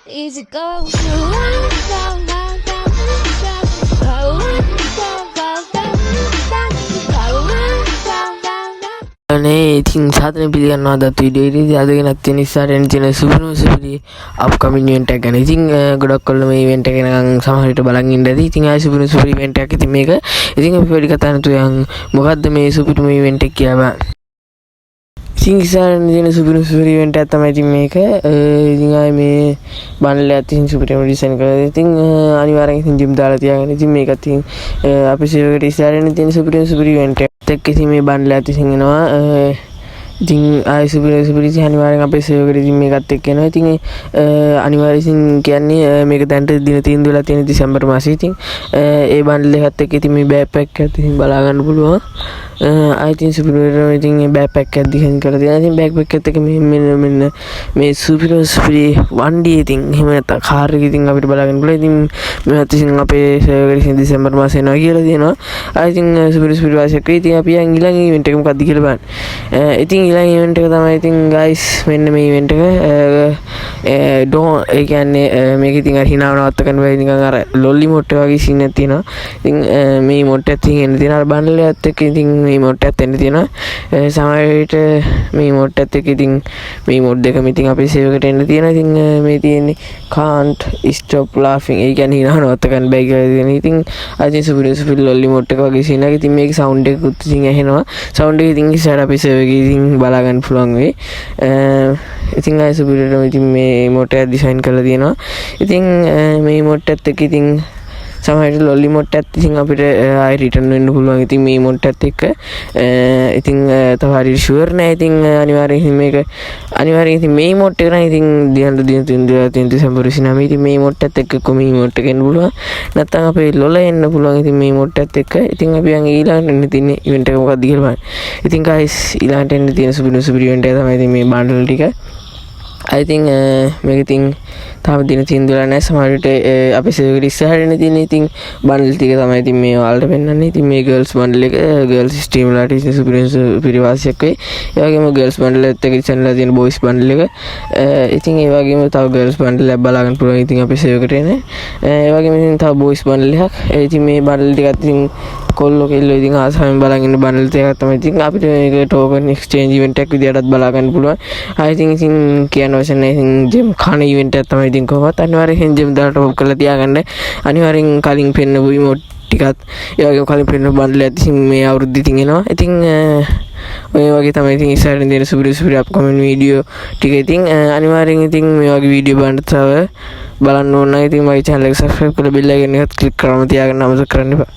Easy go, down, down, down, down, down, අනේ ඉතින් සාධන පිළිගන්නවා අදත් වීඩියෝ එකේදී අදගෙන තියෙන ඉස්සරහින් තියෙන සුපිරි අප්කමින් ඉවෙන්ට් එකක් ගැන. ඉතින් ගොඩක් කල්ලා මේ ඉවෙන්ට් එක ගැන සමහර විට බලන් ඉන්න ඇති. ඉතින් ආයි සුපිරි ඉවෙන්ට් එකක් ඉතින් මේක. ඉතින් අපි වැඩි කතා නැතුව යන් මොකද්ද මේ සුපිරිම ඉවෙන්ට් එක කියලා බලන්න. ඉතින් ඉස්සරහින් තියෙන සුපිරි ඉවෙන්ට් එකක් තමයි ඉතින් මේක. ඉතින් ආයි මේ බණ්ඩල ඇතින් සුපිරිම ඩිසයින් කරලා ඉතින් අනිවාර්යෙන් ඉතින් ජිම් දාලා තියාගෙන ඉතින් මේකත් ඉතින් අපි සේවකට ඉස්සරහින් තියෙන සුපිරි ඉවෙන්ට් එකක් ඉතින් මේ බණ්ඩල ඇතින් එනවා. ඉතින් ආයි සුපිරි අනිවාර්යෙන් අපේ සේවකට ඉතින් මේකත් එක්ක එනවා. ඉතින් අනිවාර්යෙන් කියන්නේ මේක දැන්ට දින 3 වෙලා තියෙන දෙසැම්බර් මාසෙ. ඉතින් ඒ බණ්ඩල් එකත් එක්ක ඉතින් මේ බෑග් පැක් එකත් ඉතින් බලා ගන්න පුළුවන්. I think super ඉතින් මේ බෑග් පැක් එකක් දිහන් කරලා තියෙනවා. ඉතින් බෑග් පැක් එකත් එක්ක මෙන්න මේ සුපිරි වන්ඩි ඉතින් එහෙම නැත්නම් කාර් එක ඉතින් අපිට බලා ගන්න පුළුවන්. ඉතින් මේවත් ඉතින් අපේ සේවකට ඉතින් දෙසැම්බර් මාසෙ එනවා කියලා තියෙනවා. I think සුපිරි වාසියක් වෙයි. ඉතින් අපි යන් ඊළඟ ඉවෙන්ට් එක මොකක්ද කියලා බලන්න. ඉතින් ඊළඟ ඉවෙන්ට් එක තමයි ඉතින් guys මෙන්න මේ ඉවෙන්ට් එක ඒ කියන්නේ මේක ඉතින් අර හිනාව නවත්ත ගන්න බැරි නිකන් අර ලොල්ලි මොට්ටේ වගේ සීන් එකක් තියෙනවා. ඉතින් මේ මොට්ටේ ඉතින් එන්න තියෙනවා. අර බණ්ඩල් එකත් එක්ක ඉතින් මේ මොට්ටේත් එන්න තියෙනවා. සමහර විට මේ මොට්ටේත් එක්ක ඉතින් මේ මොඩ් දෙකම ඉතින් අපේ සේවකට එන්න තියෙනවා. ඉතින් මේ තියෙන්නේ can't stop laughing. ඒ කියන්නේ හිනාව නවත්ත ගන්න බැරි කියලා තියෙනවා. ඉතින් අදින් සුපිරි ලොල්ලි මොට්ටේ වගේ සීන් එකක්. ඉතින් මේක සවුන්ඩ් එකකුත් ඉතින් ඇහෙනවා. සවුන්ඩ් එක ඉතින් ඉස්සරහ අපේ සේවකේ ඉතින් බලා ගන්න පුළුවන් වෙයි. ඉතින් ආයි සුපිරිටම ඉතින් මේ මොට්ටේ ඩිසයින් කරලා තියෙනවා. ඉතින් මේ මොට්ටේත් එක්ක ඉතින් සමහර විට ලොල්ලි මොට්ටේත් ඉතින් අපිට ආයි රිටර්න් වෙන්න පුළුවන්. ඉතින් මේ මොට්ටේත් එක්ක ඉතින් තව හරියට ෂුවර් නෑ. ඉතින් අනිවාර්යෙන් මේක අනිවාර්යෙන් ඉතින් මේ මොට්ටේ කරා ඉතින් දින දෙසැම්බර් 29 ඉතින් මේ මොට්ටේත් එක්ක කොමි මොට්ටේ ගන්න පුළුවන්. නැත්තම් අපේ ලොල එන්න පුළුවන් ඉතින් මේ මොට්ටේත් එක්ක. ඉතින් අපි යන් ඊළඟට එන්න තියෙන ඉවෙන්ට් එක මොකක්ද කියලා බලන්න. ඉතින් guys ඊළඟට එන්න තියෙන සුපිරි ඉවෙන්ට් එක තමයි ඉතින් මේ බණ්ඩල් ටික. I think මේක ඉතින් තාම දින 3 වෙලා නැහැ. සමහර විට අපේ සේවකට ඉස්සරහින් තියෙන ඉතින් බණ්ඩල් ටික තමයි ඉතින් මේ ඔයාලට පෙන්නන්නේ. ඉතින් මේ ගර්ල්ස් බණ්ඩල් එක ගර්ල්ස් ස්ට්‍රීම් වලට ඉතින් සුපිරි වාසියක් වෙයි. ඒ වගේම ගර්ල්ස් බණ්ඩල් එකත් එක්ක channel එකේ තියෙන බොයිස් බණ්ඩල් එක. ඉතින් ඒ වගේම තව ගර්ල්ස් බණ්ඩල් එකක් බලා ගන්න පුළුවන් ඉතින් අපේ සේවකට එන. ඒ වගේම ඉතින් තව බොයිස් බණ්ඩල් එකක්. ඉතින් මේ බණ්ඩල් ටිකත් ඉතින් කොල්ලෝ කෙල්ලෝ ඉතින් ආසාවෙන් බලන් ඉන්න බණ්ඩල් ටිකක් තමයි ඉතින් අපිට මේක ටෝකන් එක්ස්චේන්ජ් ඉවෙන්ට් එකක් විදියටත් බලා ගන්න පුළුවන්. I think ඉතින් කියන වචන ඉතින් ජිම් කන ඉවෙන්ට් එකක් තමයි ඉතින් කොහොමත් අනිවාර්යෙන් ජිම් දාලා ඔප් කරලා තියාගන්න. අනිවාර්යෙන් කලින් පෙන්නපු ඉමෝට් ටිකත් ඒ වගේම කලින් පෙන්නපු බණ්ඩල් එකත් ඉතින් මේ අවුරුද්ද ඉතින් එනවා. ඉතින් ඔය වගේ තමයි ඉතින් ඉස්සරහින් දෙන සුපිරි අප්කමින් වීඩියෝ ටික ඉතින් අනිවාර්යෙන් ඉතින් මේ වගේ වීඩියෝ බලන්න තව බලන්න ඕන නම් ඉතින් මගේ channel එක subscribe කරලා bell icon එකත් click කරලා තියාගන්න අමතක කරන්න එපා.